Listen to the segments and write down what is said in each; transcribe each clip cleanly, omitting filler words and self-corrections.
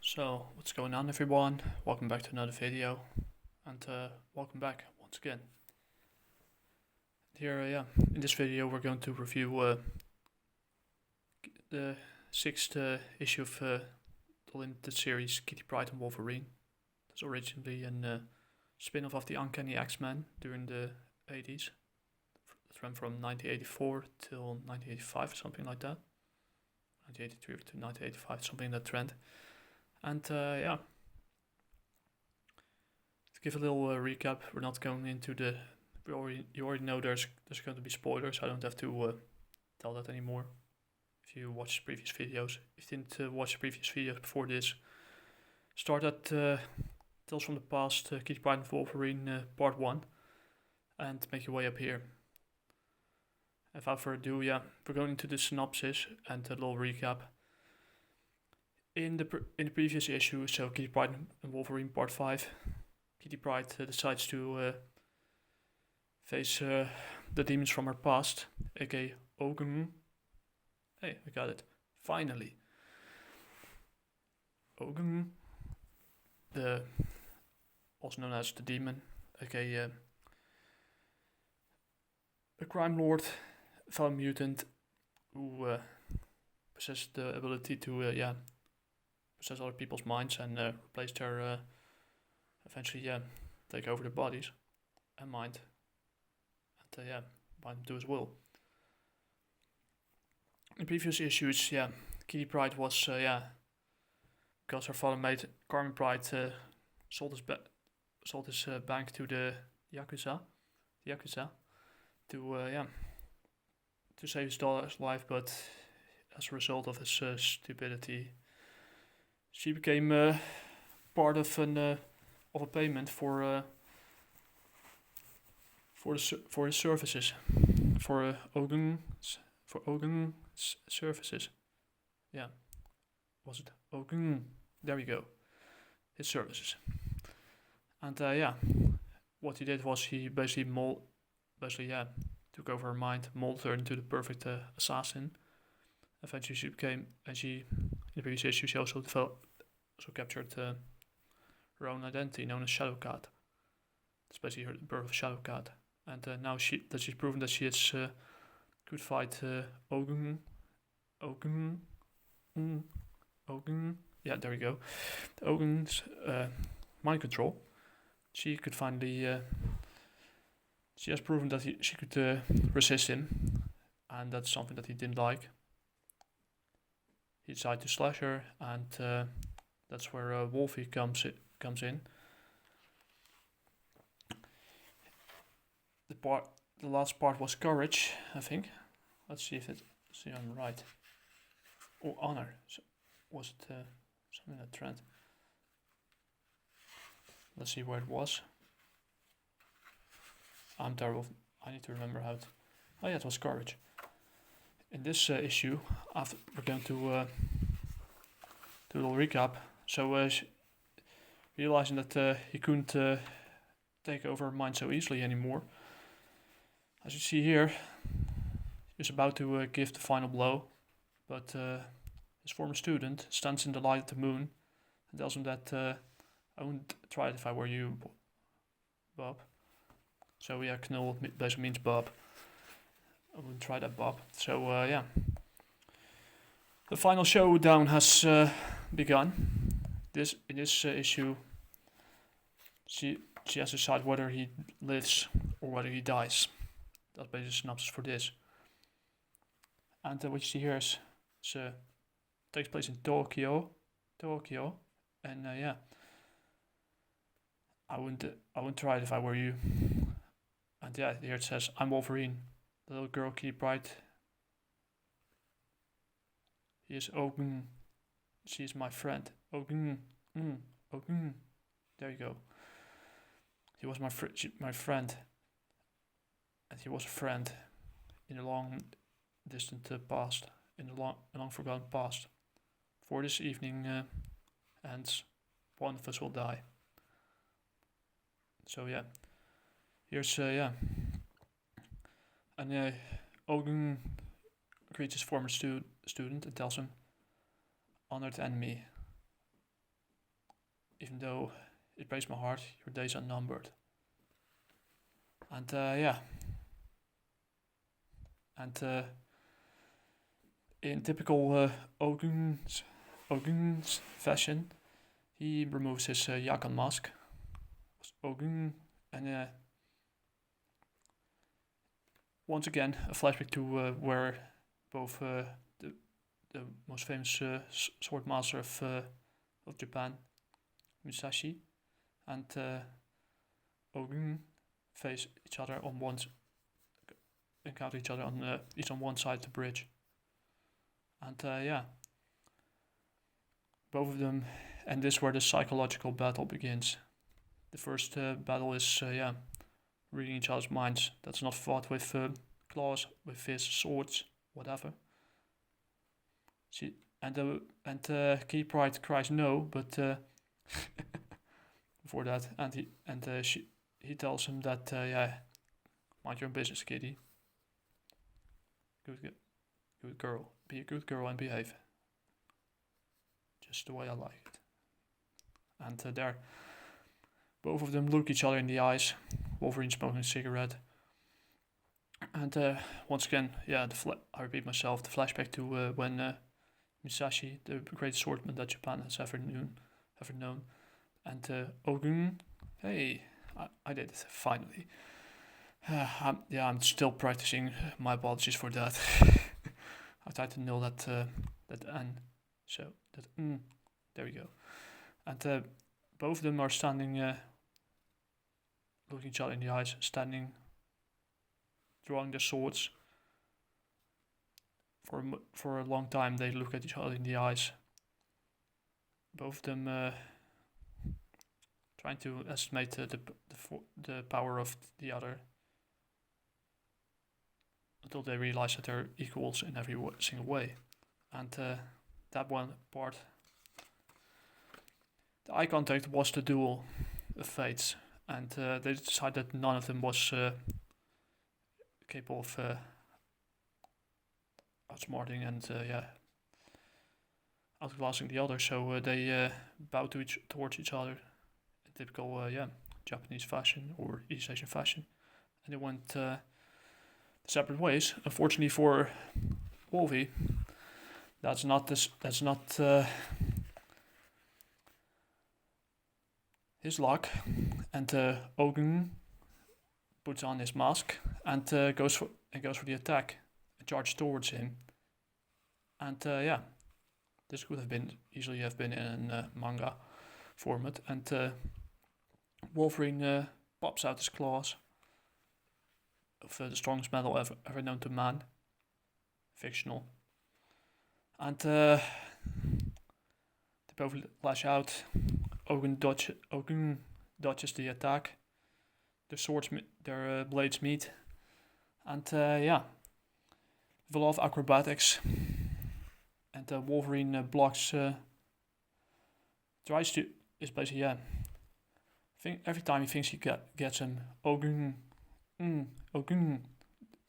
So, what's going on everyone? Welcome back to another video, and welcome back once again. Here, in this video we're going to review the sixth issue of the limited series Kitty Pride and Wolverine. That's originally a spin-off of the Uncanny X-Men during the 80s. It ran from 1984 till 1985, something like that. 1983 to 1985, something in that trend. And to give a little recap, we're not going into you already know there's going to be spoilers. I don't have to tell that anymore. If you watched previous videos, if you didn't watch the previous videos before this, start at Tales from the Past, Kitty Pryde and Wolverine Part 1, and make your way up here. Without further ado, we're going into the synopsis and a little recap. In the previous issue, so Kitty Pryde and Wolverine Part 5, Kitty Pryde decides to face the demons from her past, aka Ogun. Hey, I got it. Finally. Ogun, also known as the demon, aka a crime lord, foul mutant, who possesses the ability to possess other people's minds and replace their, eventually, take over their bodies and mind. And, bind them to his will. In previous issues, Kitty Pryde was, because her father made Carmen Pryde sold his bank to the Yakuza, to save his daughter's life, but as a result of his stupidity, she became part of a payment for his services, for Ogun's services. Yeah, was it Ogun? There we go. His services. And what he did was he basically took over her mind, molded her into the perfect assassin. Eventually, in the previous issue, she also captured her own identity, known as Shadow Cat. That's basically the birth of Shadow Cat. And now that she's proven that she could fight Ogun. Yeah, there we go. Ogun's mind control. She could finally. She has proven that she could resist him, and that's something that he didn't like. He decided to slash her, and that's where Wolfie comes in. The last part was courage, I think. Let's see I'm right. Oh, honor. So, was it something that trend? Let's see where it was. I'm terrible. I need to remember how it. Oh yeah, it was courage. In this issue, we're going to do a little recap. So, realizing that he couldn't take over her mind so easily anymore, as you see here, he was about to give the final blow, but his former student stands in the light of the moon and tells him that I wouldn't try it if I were you, Bob. So Knull basically means Bob. I wouldn't try that, Bob. So the final showdown has begun. In this issue, she has to decide whether he lives or whether he dies. That's basically the synopsis for this. And what you see here takes place in Tokyo, and I wouldn't try it if I were you. And here it says, I'm Wolverine. The little girl Kitty Pryde. He is Ogun. She is my friend. Ogun. Ogun. There you go. He was my friend. And he was a friend in a long distant past. In a long forgotten past. For this evening ends, one of us will die. So here's and Ogun greets his former student and tells him, honored enemy, even though it breaks my heart, your days are numbered. And yeah. And in typical Ogun's fashion, he removes his Jaguar mask. Ogun, and once again a flashback to where both the most famous sword master of Japan, Musashi, and Ogun face each other encounter each other on each on one side of the bridge. And yeah, both of them, and this is where the psychological battle begins. The first battle is reading each other's minds. That's not fought with claws, with fists, swords, whatever. Key Pride cries no, but before that, he tells him that mind your own business, kitty. Good girl. Be a good girl and behave. Just the way I like it. And there, both of them look each other in the eyes. Wolverine smoking a cigarette. And once again, I repeat myself, the flashback to when Musashi, the greatest swordsman that Japan has ever known, and Ogun, hey, I did it finally. I'm still practicing. My apologies for that. I tried to nail that N, so that there we go. And both of them are standing, looking each other in the eyes, standing, drawing their swords. For a long time, they look at each other in the eyes. Both of them trying to estimate the power of the other, until they realize that they're equals in every single way. And that one part, the eye contact was the duel of fates, and they decided that none of them was capable of outsmarting and outclassing the other, so they bowed towards each other in typical Japanese fashion or East Asian fashion, and they went separate ways. Unfortunately for Wolvie, that's not his luck, and Ogun puts on his mask and goes for the attack, and charges towards him, and this could have easily been in a manga format, and Wolverine pops out his claws of the strongest metal ever known to man, fictional, and they both lash out. Ogun dodges the attack. Their blades meet, and with a lot of acrobatics, and Wolverine blocks. Tries to is basically every time he thinks he gets him, Ogun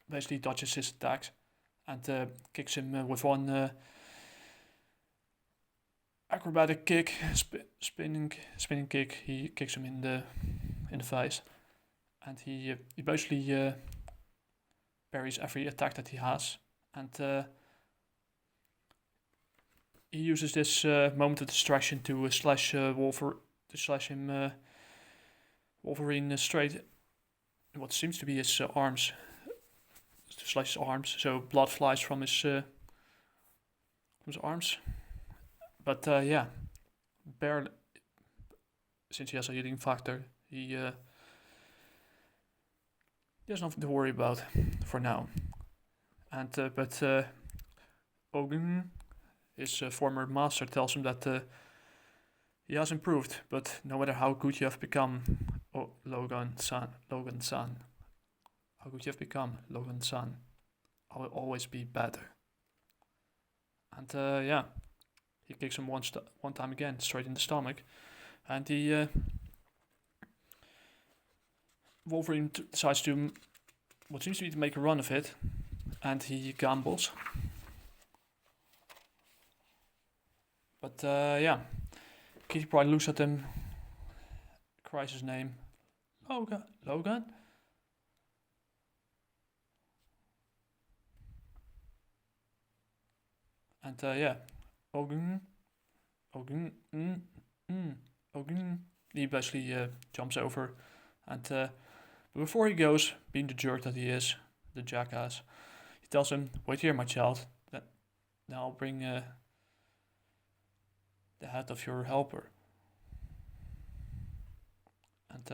basically dodges his attacks and kicks him with one acrobatic kick, spinning kick. He kicks him in the face, and he basically parries every attack that he has, and he uses this moment of distraction to slash Wolverine straight in what seems to be his arms, to slash his arms, so blood flies from his arms. But barely, since he has a healing factor, he has nothing to worry about for now. And but Ogun, his former master, tells him that he has improved, but no matter how good you have become, Logan-san, how good you have become, Logan-san, I will always be better. And he kicks him one time again, straight in the stomach, and he Wolverine decides to what seems to be to make a run of it, and he gambles. But Kitty Pryde looks at him, cries his name, Logan. And Ogun. He basically jumps over, and but before he goes, being the jerk that he is, the jackass, he tells him, "Wait here, my child. Now I'll bring the head of your helper." And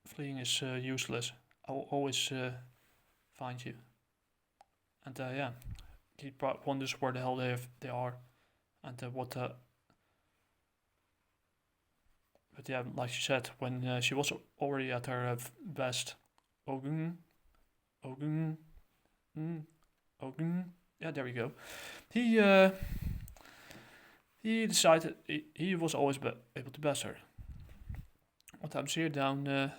fleeing is useless. I will always find you. And he wonders where the hell they are, and what. But yeah, like she said, when she was already at her best, Ogun. Yeah, there we go. He decided he was always able to best her. What happens here down the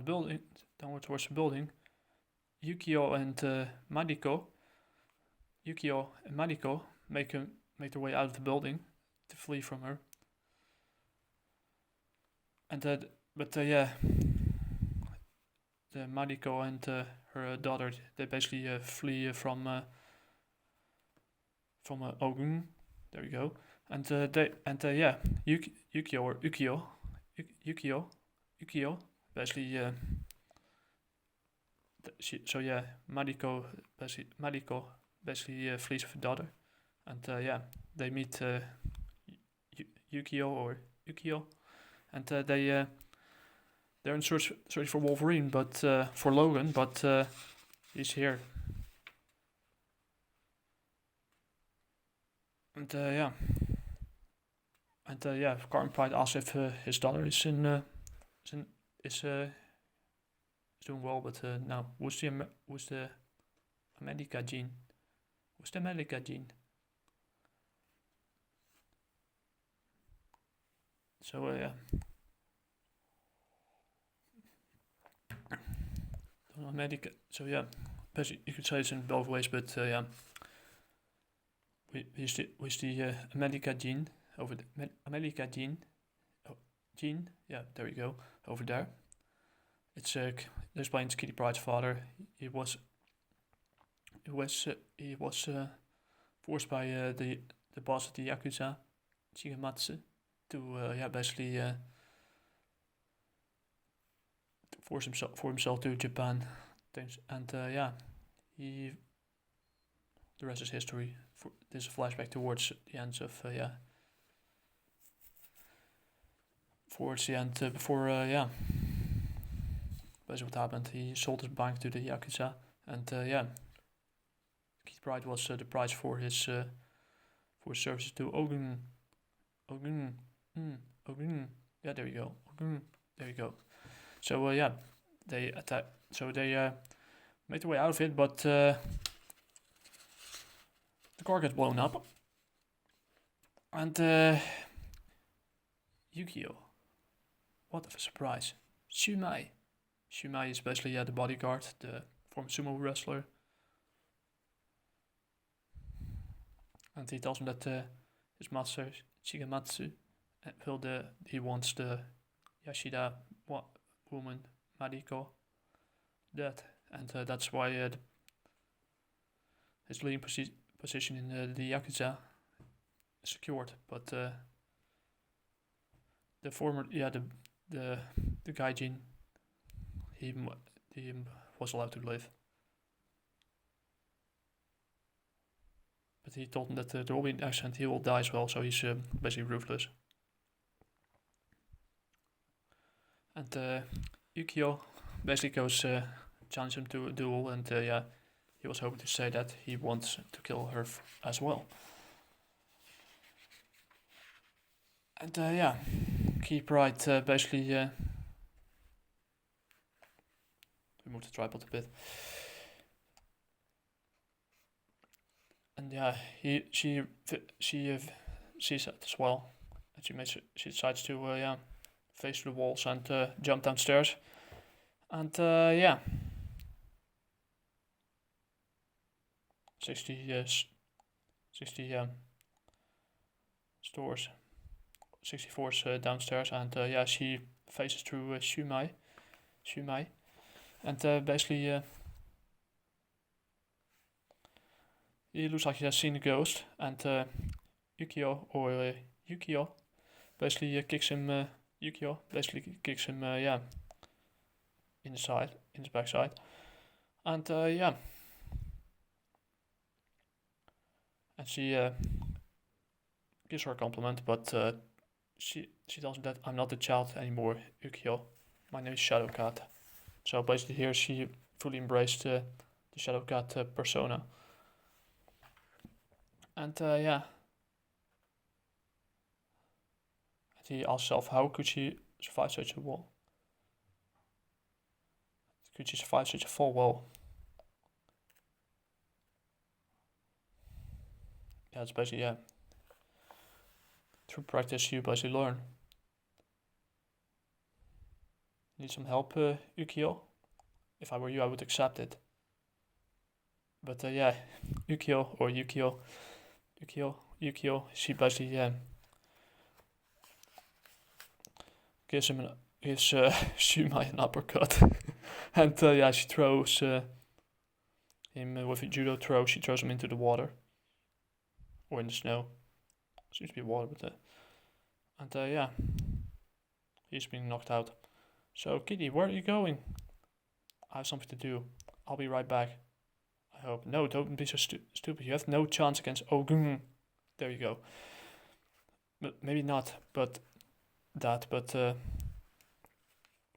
building, downward towards the building? Yukio and Mariko make their way out of the building to flee from her. And the Mariko and her daughter, they basically flee from Ogun. There we go. And Yukio basically Mariko basically flees with her daughter, and they meet Yukio, and they're in search for Wolverine, but for Logan, but he's here. And Carmen Pride asks if his daughter is doing well, but now who's the America gene? Who's the America gene? So America. So basically you could say it's in both ways, but Where's the America gene over the America gene? Oh, gene, yeah, there we go, over there. It's explains Kitty Pryde's father. He was forced by the boss of the Yakuza, Shigematsu, to basically force himself to Japan. And he. The rest is history. This is a flashback towards the ends of towards the end before basically what happened. He sold his bank to the Yakuza, and Keith Pryde was the price for his services to Ogun. Yeah, there we go. There you go. So they attack. So they made their way out of it, but the car gets blown up, and Yukio. What a surprise! Shumai is basically the bodyguard, the former sumo wrestler, and he tells him that his master Shigematsu he wants the Yashida woman Mariko dead, and that's why his leading position in the Yakuza is secured. But the former the gaijin he was allowed to live, but he told him that there will be an accident, he will die as well, so he's basically ruthless. And Yukio basically goes challenge him to a duel, and he was hoping to say that he wants to kill her as well. And Keith Pryde basically remove the tripod a bit, and she sees it as well, and she decides to face the walls and jump downstairs, and 60 60 stores, 64s downstairs, and yeah, she faces through Shumai, and basically he looks like he has seen a ghost, and Yukio basically kicks him. Yukio basically kicks him, yeah, in his backside, and yeah, and she gives her a compliment, but she tells him that I'm not a child anymore, Yukio. My name is Shadowcat. So basically here she fully embraced the Shadowcat persona. And yeah. And he asks herself, how could she survive such a wall? Could she survive such a fall? Well, yeah, it's basically, yeah. Through practice you basically learn. Need some help, Yukio? If I were you, I would accept it. But yeah, Yukio, she basically gives Shumai an uppercut, and yeah, she throws him with a judo throw. She throws him into the water or in the snow. Seems to be water, but and yeah, he's being knocked out. So Kitty, where are you going? I have something to do. I'll be right back. I hope. No, don't be so stupid. You have no chance against Ogun. There you go. But maybe not. But that. But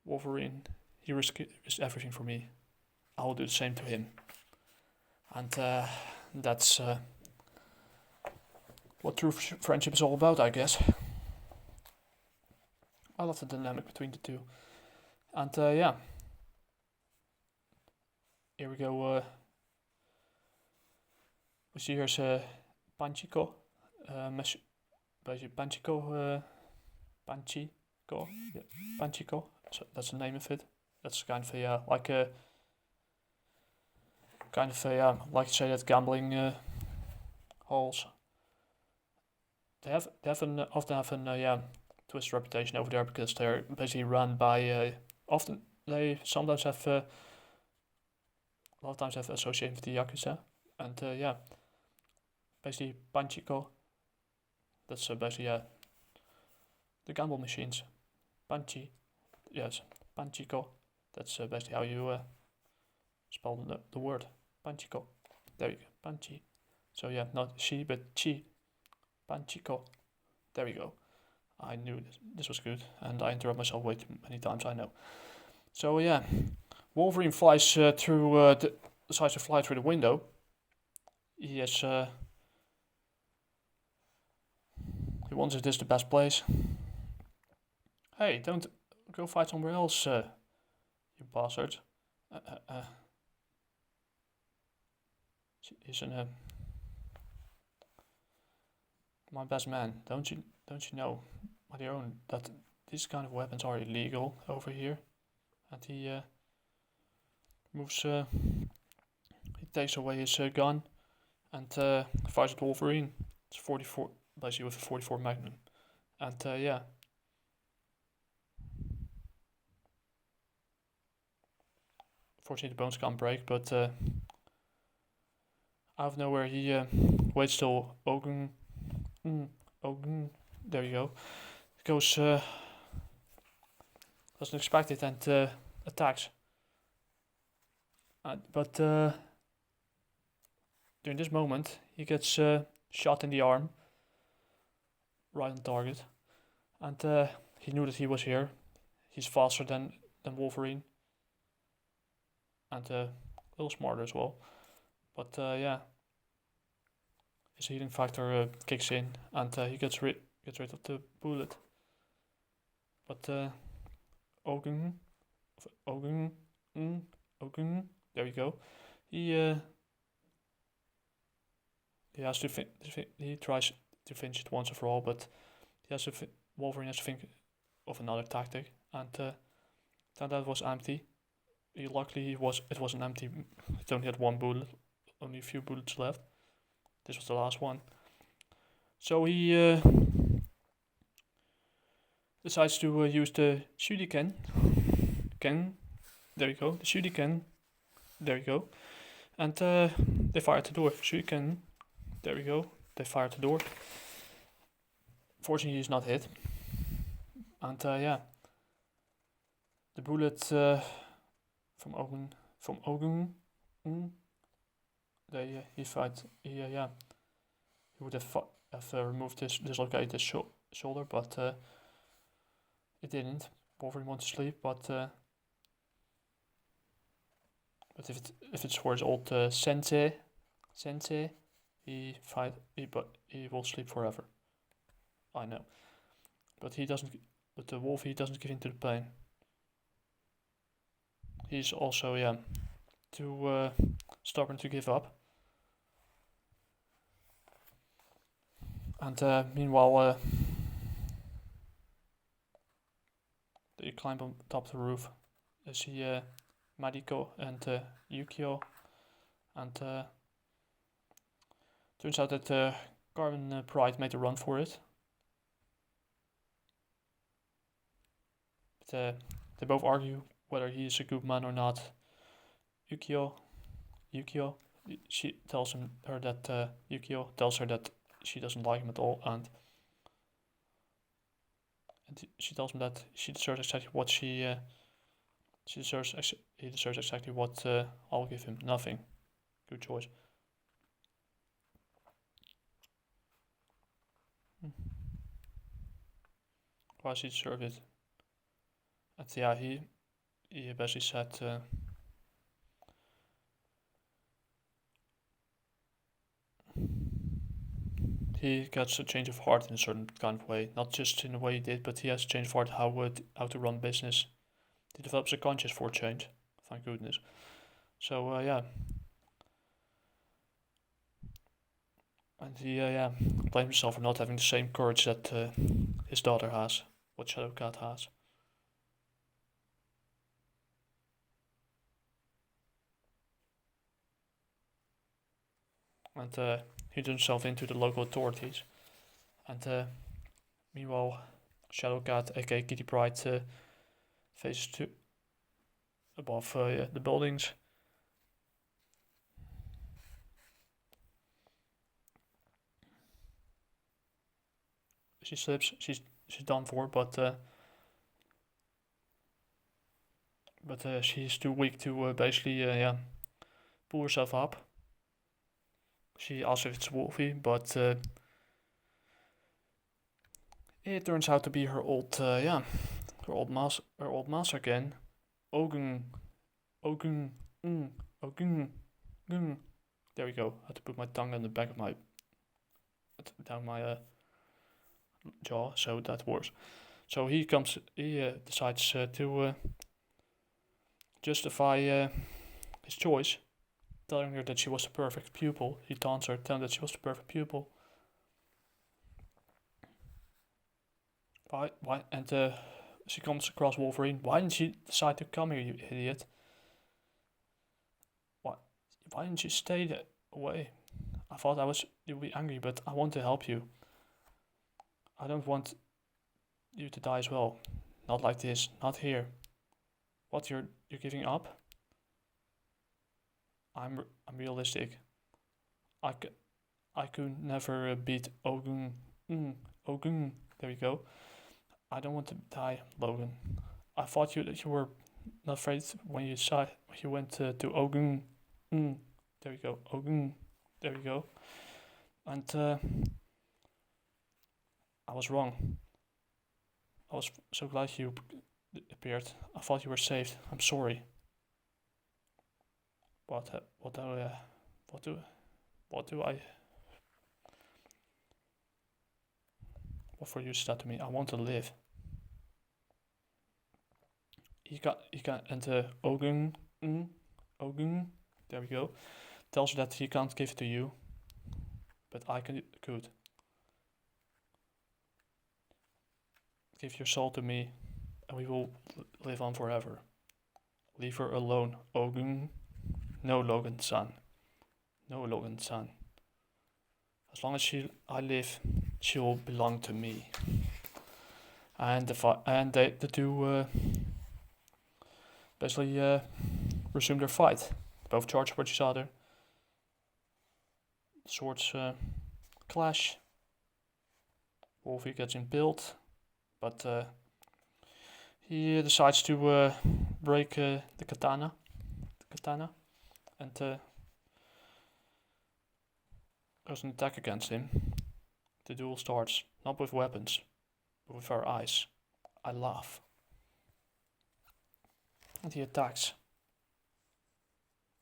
Wolverine, he risks everything for me. I will do the same to him. And that's what true friendship is all about, I guess. I love the dynamic between the two. And yeah. Here we go. We see here's Panchiko. Basically Panchiko. Yeah, Panchiko. So that's the name of it. That's kind of a like a like to say that gambling halls. They often have an twisted reputation over there because they're basically run by often they sometimes have a lot of times have association with the Yakuza, and yeah, basically Panchiko. That's basically the gamble machines. Panchi, yes, Panchiko. That's basically how you spell the word Panchiko. There you go, Panchi. So yeah, not she but chi. Panchiko. There we go. I knew this was good, and I interrupt myself way too many times, I know. So yeah, Wolverine flies through decides to fly through the window. He has he wonders if this is the best place. Hey, don't go fight somewhere else, you bastard. He's my best man. Don't you know on your own that these kind of weapons are illegal over here? And he moves. He takes away his gun and fires at Wolverine. It's 44, basically with a 44 Magnum, and yeah. Fortunately, the bones can't break, but out of nowhere he waits till Ogun. There you go. Goes doesn't expect it and attacks. But during this moment, he gets shot in the arm, right on target, and he knew that he was here. He's faster than Wolverine, and a little smarter as well. But yeah, his healing factor kicks in, and he gets rid of the bullet. But Ogun, there we go. He has to he tries to finish it once and for all, but Wolverine has to think of another tactic, and that was empty. Luckily, it wasn't empty. It only had one bullet, only a few bullets left. This was the last one. So he decides to use the shuriken. There you go. The shuriken. There you go. And they fire at the door. Shuriken. There we go. They fire at the door. Fortunately, he's not hit. And yeah, the bullet from Ogun, he fight. He would have removed dislocated his shoulder, but it didn't. Wolverine wants to sleep, but if it's for his old sensei, he will sleep forever. I know, but he doesn't. But the wolf, he doesn't give in to the pain. He's also too stubborn to give up. And meanwhile, they climb on top of the roof. They see Mariko and Yukio, and turns out that Carbon Pride made a run for it. But they both argue whether he is a good man or not. Yukio, she tells her that Yukio tells her that she doesn't like him at all, and she tells him that she deserves exactly what he deserves exactly what I'll give him. Nothing. Good choice. Why does he deserve it? And yeah, he basically said he gets a change of heart in a certain kind of way. Not just in the way he did, but he has a change of heart how to run business. He develops a conscience for change. Thank goodness. So yeah. And he blames himself for not having the same courage that his daughter has, what Shadowcat has. And he turns himself into the local authorities. And meanwhile, Shadowcat, aka Kitty Pryde, faces to above the buildings. She slips. She's done for, but she's too weak to basically pull herself up. She asks if it's Wolfie, but it turns out to be her old master again, Ogun. There we go. I had to put my tongue on the back of my jaw, so that works. So he decides to justify his choice, telling her that she was the perfect pupil. He taunts her, telling that she was the perfect pupil. Why? And she comes across Wolverine. Why didn't she decide to come here, you idiot? Why didn't you stay away? I thought you'd be angry, but I want to help you. I don't want you to die as well. Not like this. Not here. What, you're giving up? I'm realistic. I could never beat Ogun. Ogun. There we go. I don't want to die, Logan. I thought that you were not afraid when you went to Ogun. There we go. Ogun. There we go. And I was wrong. I was so glad you appeared. I thought you were saved. I'm sorry. What for you said to me? I want to live. He got and Ogun. There we go. Tells you that he can't give it to you, but I could. Give your soul to me, and we will live on forever. Leave her alone, Ogun. No, Logan-san. No, Logan-san. as long as I live, she will belong to me. And the two basically resume their fight. Both charge with each other. Swords clash. Wolfie gets impaled, but he decides to break the katana, and goes an attack against him. The duel starts not with weapons, but with our eyes. I laugh, and he attacks,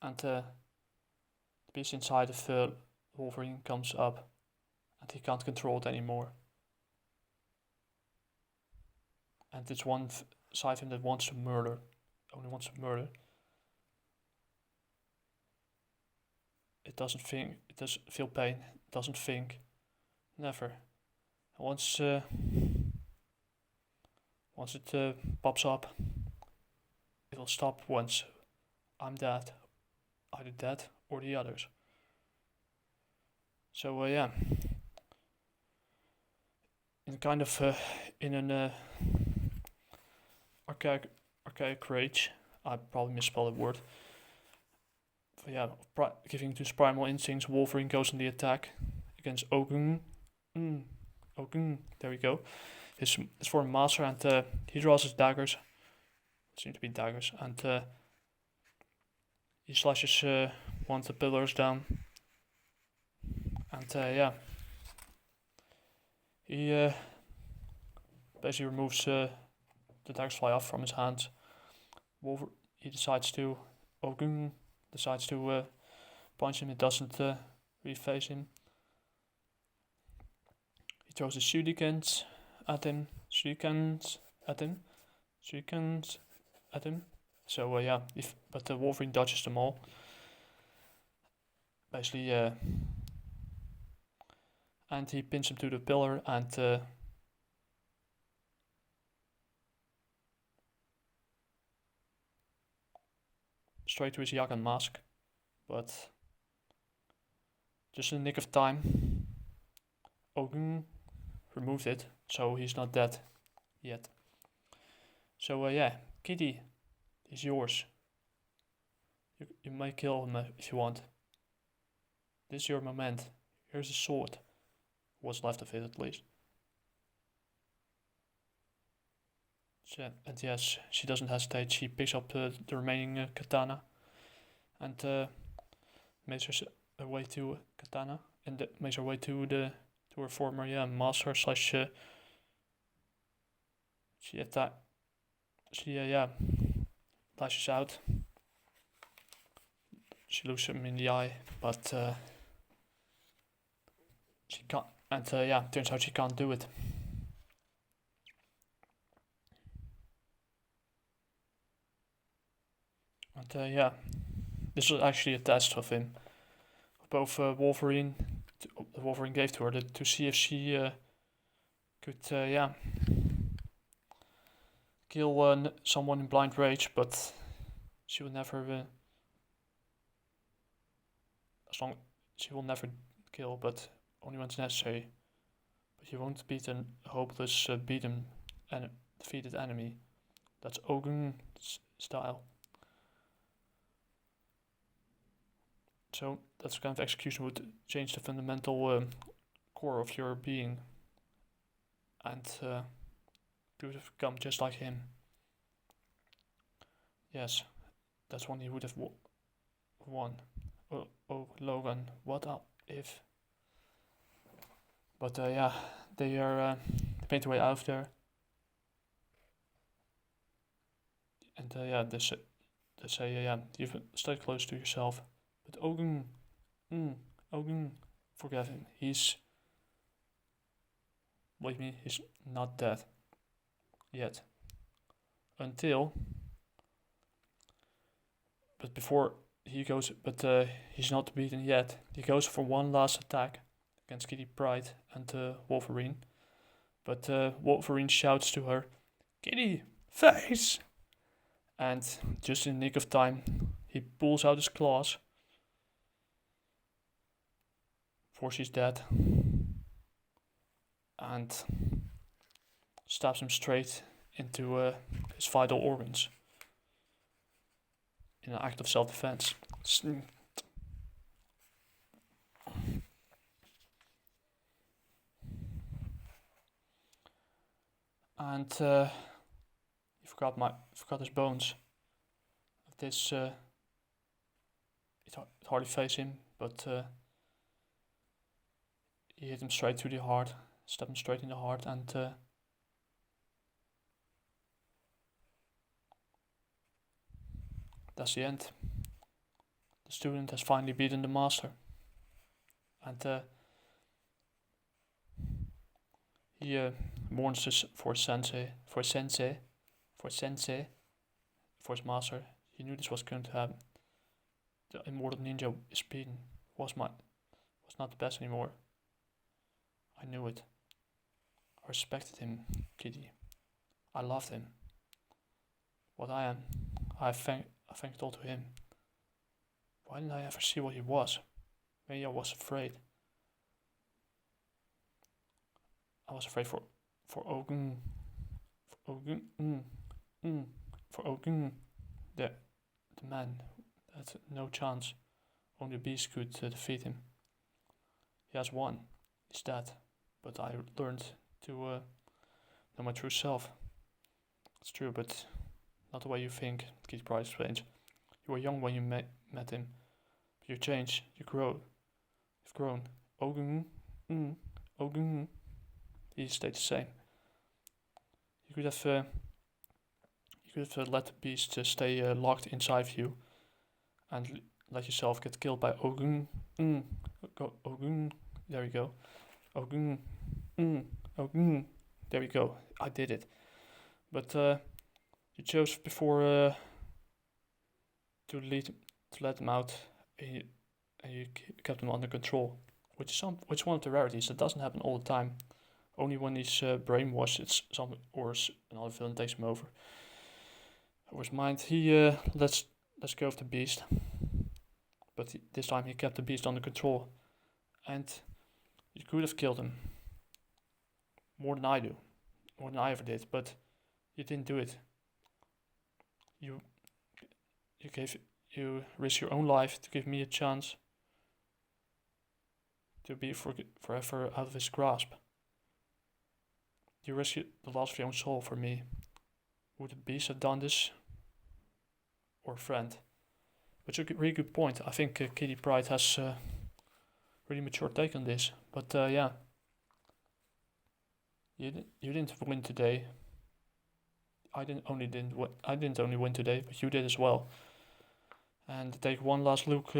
and the beast inside of Wolverine comes up, and he can't control it anymore. And it's one side of him that wants to murder, only wants to murder. It doesn't think, it doesn't feel pain, it doesn't think, never. And once it pops up, it will stop once I'm dead, either dead or the others. So yeah, in kind of in an archaic rage, I probably misspelled the word. But yeah, giving to his primal instincts, Wolverine goes on the attack against Ogun. Ogun, there we go. His former master, and he draws his daggers. Seem to be daggers, and he slashes one of the pillars down. And yeah, he basically removes the daggers fly off from his hands. Ogun decides to punch him. It doesn't reface him. He throws the shurikens at him. So yeah, but Wolverine dodges them all. Basically, and he pins him to the pillar, and straight to his Jaguar mask, but just in the nick of time, Ogun removed it, so he's not dead yet. So yeah, Kitty, he's yours. You may kill him if you want. This is your moment. Here's a sword. What's left of it, at least. So, and yes, she doesn't hesitate. She picks up the remaining katana and makes her way to katana, and makes her way to her former master slash. She lashes out. She looks him in the eye, but she can't. And turns out she can't do it. And this was actually a test of him. Both Wolverine gave to her to see if she could kill someone in blind rage, but she will never. She will never kill, but only when it's necessary. But you won't beat a hopeless, defeated enemy. That's Ogun's style. So that's kind of execution would change the fundamental core of your being, and you would have become just like him. Yes, that's when he would have won. Oh, Logan, what up if? But they are they paint their way out of there, and they say you've stayed close to yourself. But Ogun, forgive him. Believe me, he's not dead yet. But he's not beaten yet. He goes for one last attack against Kitty Pryde and Wolverine. But Wolverine shouts to her, "Kitty, face!" And just in the nick of time, he pulls out his claws. before she's dead, and stabs him straight into his vital organs in an act of self-defense. And he forgot his bones. This it hardly faced him, but he hit him straight to the heart, stabbed him straight in the heart, and that's the end. The student has finally beaten the master, and he mourns for his his master. He knew this was going to happen. The immortal ninja is beaten. Was not the best anymore. I knew it. I respected him, Kitty. I loved him. What I am, I thank it all to him. Why didn't I ever see what he was? Maybe I was afraid. I was afraid for Ogun. For Ogun, the man had no chance. Only a beast could defeat him. He has won. He's dead. But I learned to know my true self. It's true, but not the way you think, Kitty Pryde explains. You were young when you met him. But you changed. You grow. You've grown. Ogun. He stayed the same. You could have let the beast stay locked inside of you, and let yourself get killed by Ogun. Ogun. There we go. Ogun. Ogun. There we go. I did it. But you chose before to let him out, and you kept him under control, which is one of the rarities that doesn't happen all the time. Only when he's brainwashed, or another villain takes him over his mind. He lets go of the beast, but this time he kept the beast under control, and you could have killed him more than I ever did, but you didn't do it. You risked your own life to give me a chance to be forever out of his grasp. You risked the loss of your own soul for me. Would the beast have done this? Or a friend? Which is a really good point. I think Kitty Pryde has a really mature take on this. But yeah, you didn't win today. I didn't only win today, but you did as well. And take one last look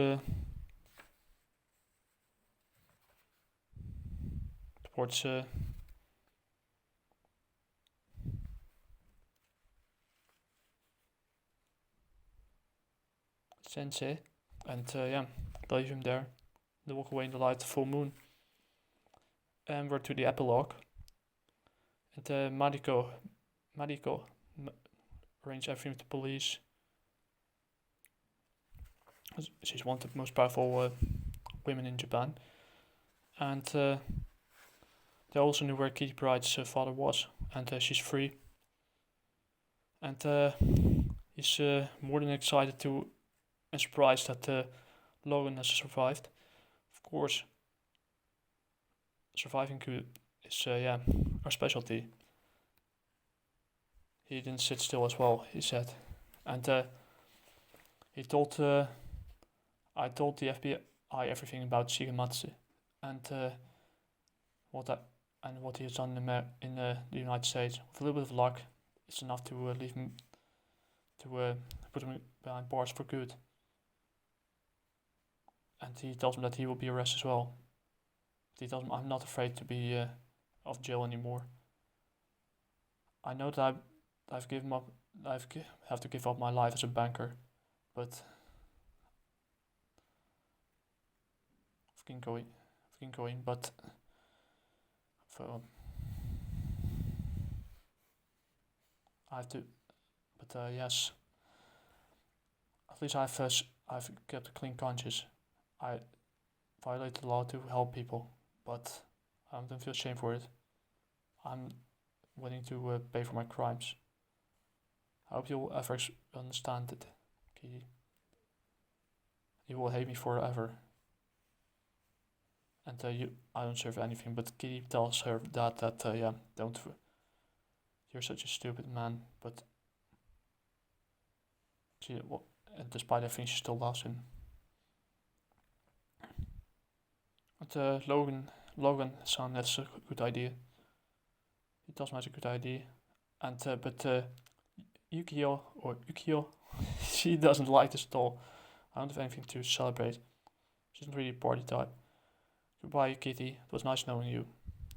towards Sensei, and yeah, leave him there. They walk away in the light of the full moon, and we're to the epilogue. And Mariko arranged everything with the police. She's one of the most powerful women in Japan, and they also knew where Kitty Pryde's father was, and she's free. And he's more than excited to and surprised that Logan has survived. Of course, surviving is our specialty. He didn't sit still as well, he said, and he told I told the FBI everything about Shigematsu and what he has done in the United States. With a little bit of luck, it's enough to leave him to put him behind bars for good. And he tells him that he will be arrested as well. But he tells him, I'm not afraid to be of jail anymore. I know that I've given up. Have to give up my life as a banker, but going. But I have to. But yes, at least I've kept a clean conscience. violate the law to help people, but I don't feel shame for it. I'm willing to pay for my crimes. I hope you'll ever understand it, Kitty. You will hate me forever. And I don't serve anything, but Kitty tells her that don't. You're such a stupid man, but despite everything, she still loves him. And Logan sounds that's a good idea. It does make a good idea. And but Yukio, she doesn't like this at all. I don't have anything to celebrate. She's not really a party type. Goodbye, Kitty. It was nice knowing you.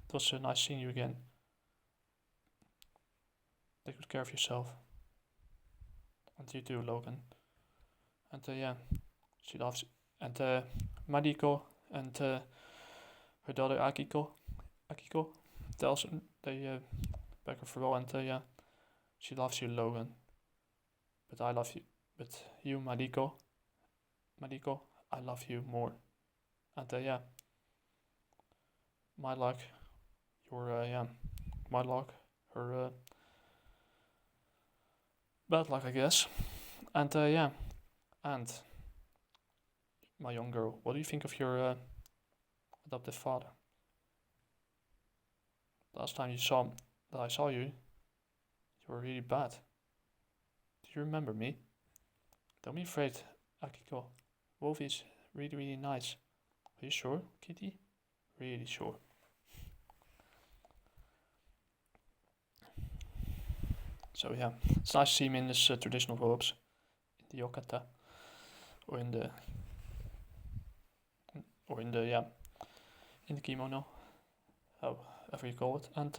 It was nice seeing you again. Take good care of yourself. And you too, Logan. And she loves. And Mariko and her daughter Akiko tells they beg her farewell. And she loves you, Logan. But I love you. But you, Mariko, I love you more. And my luck, my luck, her bad luck, I guess. And and my young girl, what do you think of your adoptive father? Last time I saw you, you were really bad. Do you remember me? Don't be afraid, Akiko. Wolf is really, really nice. Are you sure, Kitty? Really sure. So it's nice to see him in his traditional robes, in the yokata, or in the kimono, however you call it, and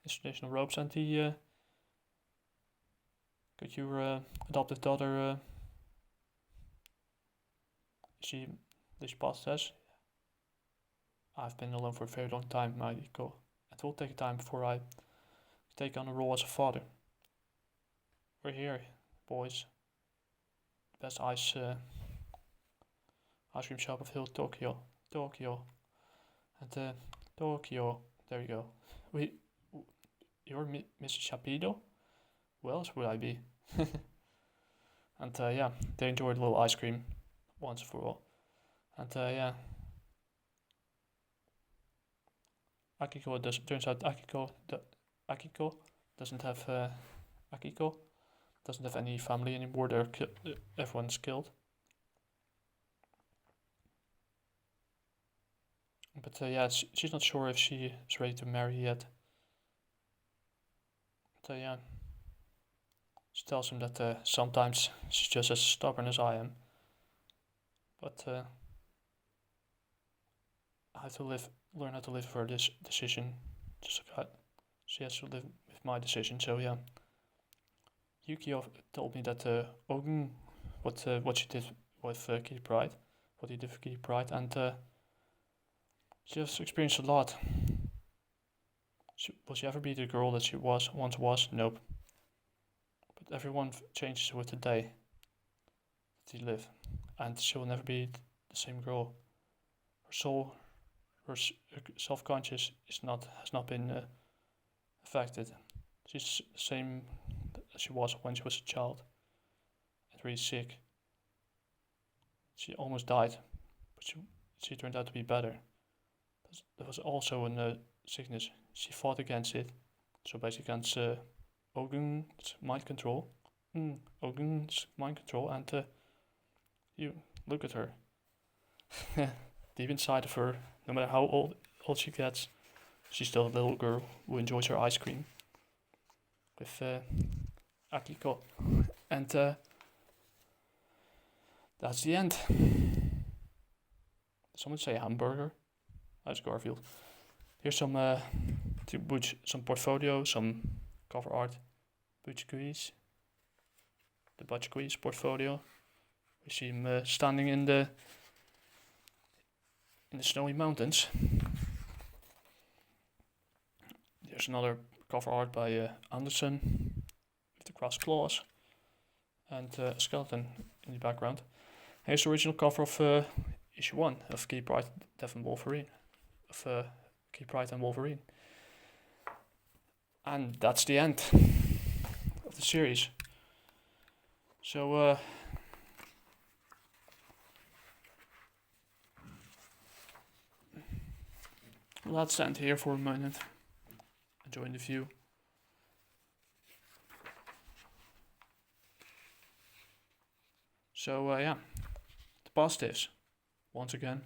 his traditional robes, and he got your adopted daughter. She passed us. I've been alone for a very long time, Mariko. It will take time before I take on a role as a father. We're here, boys. Best ice cream shop of Hill Tokyo. And Tokyo. There you go. You're Mr. Shapido? Who else would I be? And they enjoyed a little ice cream once for all. And turns out Akiko doesn't have any family anymore. Everyone's killed. But she's not sure if she is ready to marry yet. But she tells him that sometimes she's just as stubborn as I am. But I have to learn how to live with her decision. Just like she has to live with my decision. So Yukio told me that Ogun, what she did with Kitty Pryde, what he did for Kitty Pryde, and she has experienced a lot. Will she ever be the girl that she once was? Nope. But everyone changes with the day that they live, and she will never be the same girl. Her soul, her self-conscious has not been affected. She's the same as she was when she was a child, and really sick. She almost died, but she turned out to be better. There was also a sickness. She fought against it, so basically against Ogun's mind control. Ogun's mind control, and you look at her. Deep inside of her, no matter how old she gets, she's still a little girl who enjoys her ice cream with Akiko. And that's the end. Someone say hamburger? That's Garfield. Here's some portfolio, some cover art. Butch Quiz. The Butch Quiz portfolio. We see him standing in the snowy mountains. There's another cover art by Anderson with the crossed claws and a skeleton in the background. Here's the original cover of issue 1 of Kitty Pryde, Death and Wolverine, of Kitty Pryde and Wolverine. And that's the end of the series. So let's stand here for a moment, enjoying the view. So yeah, the positives. Once again,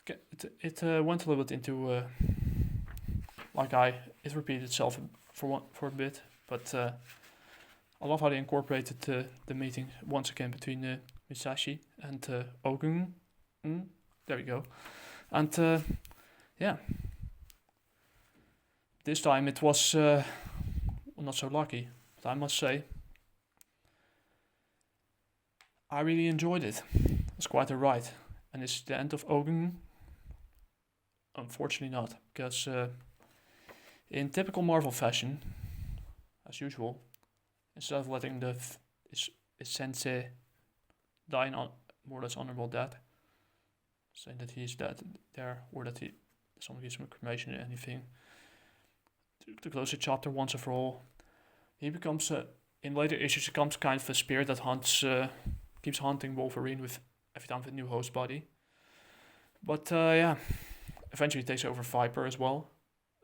it went a little bit into it repeated itself for a bit, but I love how they incorporated the meeting once again between Musashi and Ogun. There we go, and yeah, this time it was not so lucky, but I must say I really enjoyed it. It's quite a ride. And is it the end of Ogun? Unfortunately not, because in typical Marvel fashion, as usual, instead of letting his sensei die an more or less honorable death, saying that he's dead there, or that someone gives him a cremation or anything, to close the chapter once and for all, he becomes, in later issues, becomes kind of a spirit that keeps hunting Wolverine with every time with a new host body. But yeah, eventually takes over Viper as well,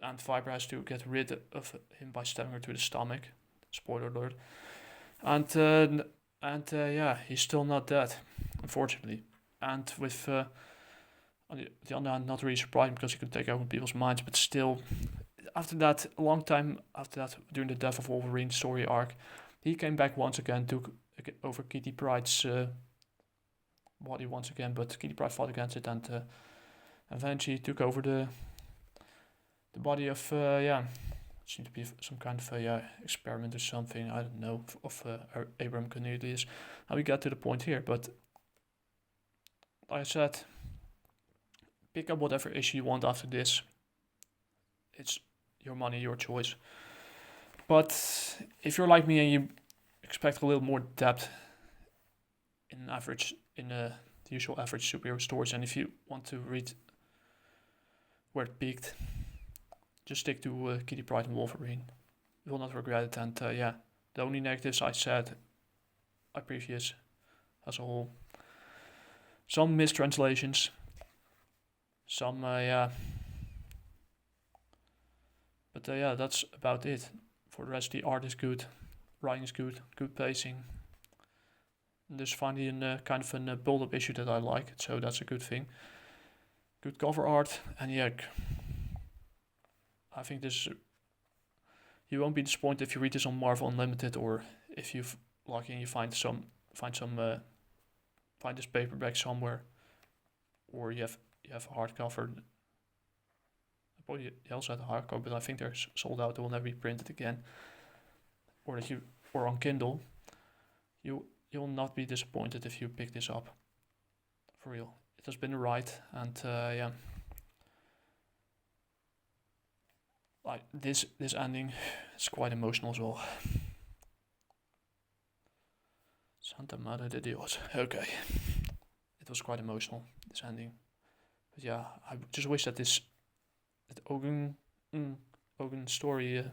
and Viper has to get rid of him by stabbing her to the stomach. Spoiler alert. And yeah, he's still not dead, unfortunately. And with on the other hand, not really surprising because he could take over people's minds, but still, after that, a long time after that, during the Death of Wolverine story arc, he came back once again, took over Kitty Pryde's body once again, but Kitty Pryde fought against it, and eventually took over the body of seemed to be some kind of experiment or something, I don't know, of Abraham Cornelius. How we got to the point here, but like I said, pick up whatever issue you want after this. It's your money, your choice. But if you're like me and you expect a little more depth in the usual average superhero stories, and if you want to read where it peaked, just stick to Kitty Pryde and Wolverine. You will not regret it. And yeah, the only negatives I said are previous as a whole. Some mistranslations. Some yeah. But yeah, that's about it. For the rest, the art is good, writing is good pacing. And there's finally a kind of a build-up issue that I like, so that's a good thing. Good cover art, and yeah, I think this, you won't be disappointed if you read this on Marvel Unlimited, or if you've lucky and you find this paperback somewhere, or you have a hardcover. Probably also had a hardcover, but I think they're sold out. They will never be printed again. Or on Kindle. You'll not be disappointed if you pick this up. For real, it has been a ride, and yeah. Like this ending is quite emotional as well. Santa Madre de Dios. Okay, it was quite emotional, this ending. But yeah, I just wish that that Ogun story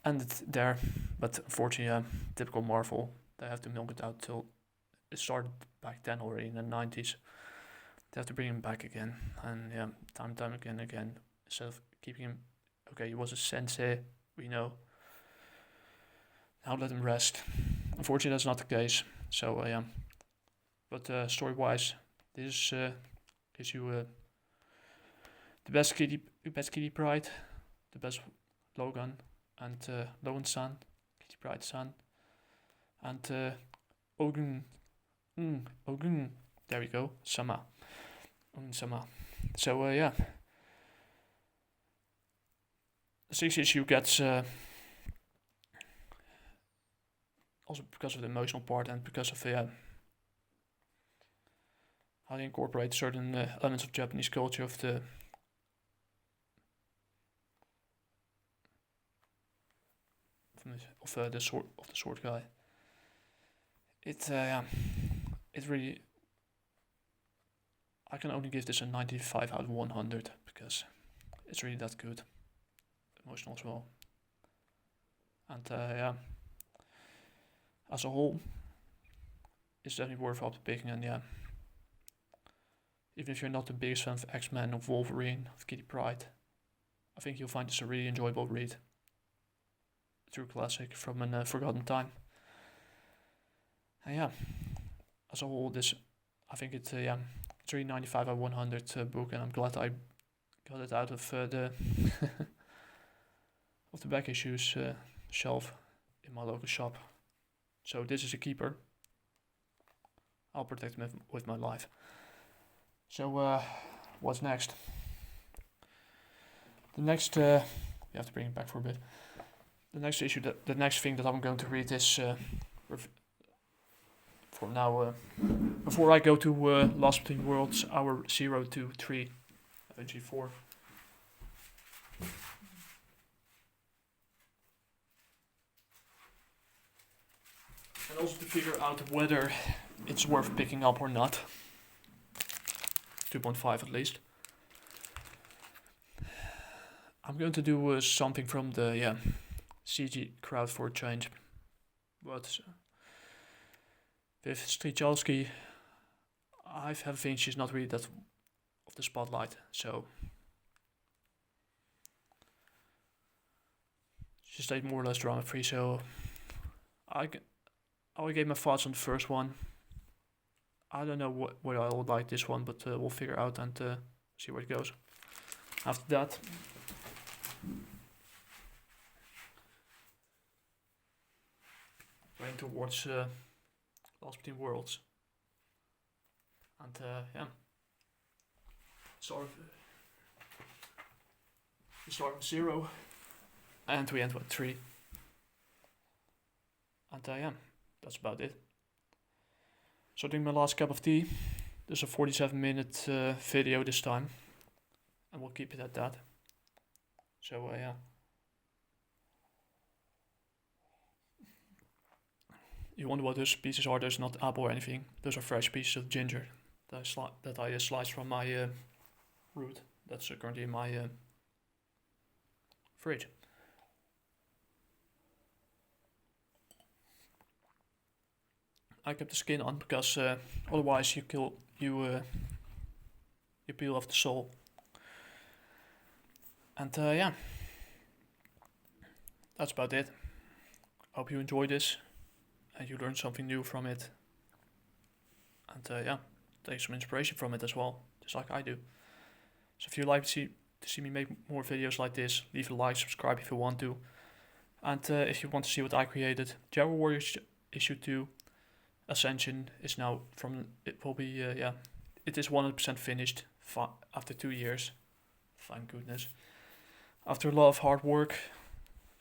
ended there. But unfortunately, typical Marvel, they have to milk it out till it started back then already in the 90s. They have to bring him back again, and yeah, time again, instead of keeping him. Okay, he was a sensei, we know. Now let him rest. Unfortunately, that's not the case. So yeah, but story-wise, this gives you the best Kitty Pryde, the best Logan, and Logan's son, Kitty Pryde's son, and Ogun. There we go, Sama. Ogun Sama. So yeah. The 6th issue gets, also because of the emotional part and because of how they incorporate certain elements of Japanese culture of the sword guy. It really I can only give this a 95 out of 100 because it's really that good. Emotional as well. And yeah, as a whole, it's definitely worthwhile picking. And yeah, even if you're not the biggest fan of X-Men, of Wolverine, of Kitty Pryde, I think you'll find this a really enjoyable read. A true classic from a forgotten time. And yeah, as a whole, I think it's really 95 out of 100 book, and I'm glad I got it out of the of the back issues shelf in my local shop. So this is a keeper. I'll protect him with my life. So what's next? The next, you have to bring it back for a bit. The next issue, the next thing that I'm going to read is for now. Before I go to Lost Between Worlds, Hour 0 to 3, eventually 4. And also to figure out whether it's worth picking up or not. 2.5 at least. I'm going to do something from the CG crowd for a change. But with Strzelski, I have a feeling she's not really that of the spotlight. So she stayed more or less drama free. So I gave my thoughts on the first one. I don't know whether I would like this one, but we'll figure out and see where it goes. After that, going towards Lost Between Worlds. And yeah, we start with 0 and we end with 3. And yeah, that's about it. So I drink my last cup of tea. There's a 47-minute video this time, and we'll keep it at that. So yeah. You wonder what those pieces are? There's not apple or anything. Those are fresh pieces of ginger that I sliced from my root. That's currently in my fridge. I kept the skin on because otherwise you peel off the sole. And yeah, that's about it. Hope you enjoyed this and you learned something new from it. And yeah, take some inspiration from it as well, just like I do. So if you'd like to see me make more videos like this, leave a like, subscribe if you want to. And if you want to see what I created, Jaguar Warrior issue 2. Ascension is now it will be, it is 100% finished after 2 years. Thank goodness. After a lot of hard work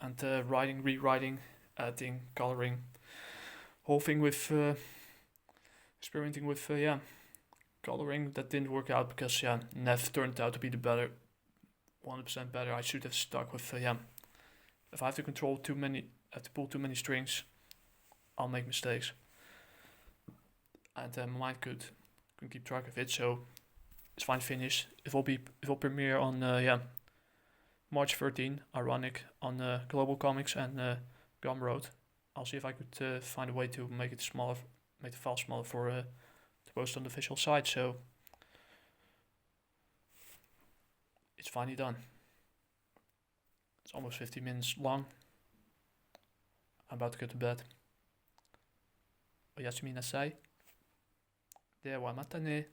and writing, rewriting, editing, coloring, whole thing with experimenting with, coloring that didn't work out because, Nev turned out to be the better, 100% better. I should have stuck with, if I have to pull too many strings, I'll make mistakes. And my mind could keep track of it, so it's fine finished. It will premiere on March 13, ironic, on globalcomix and Gumroad. I'll see if I could find a way to make it smaller, make the file smaller for to post on the official site. So it's finally done. It's almost 50 minutes long. I'm about to go to bed. Oyasumi nasai. ではまたね。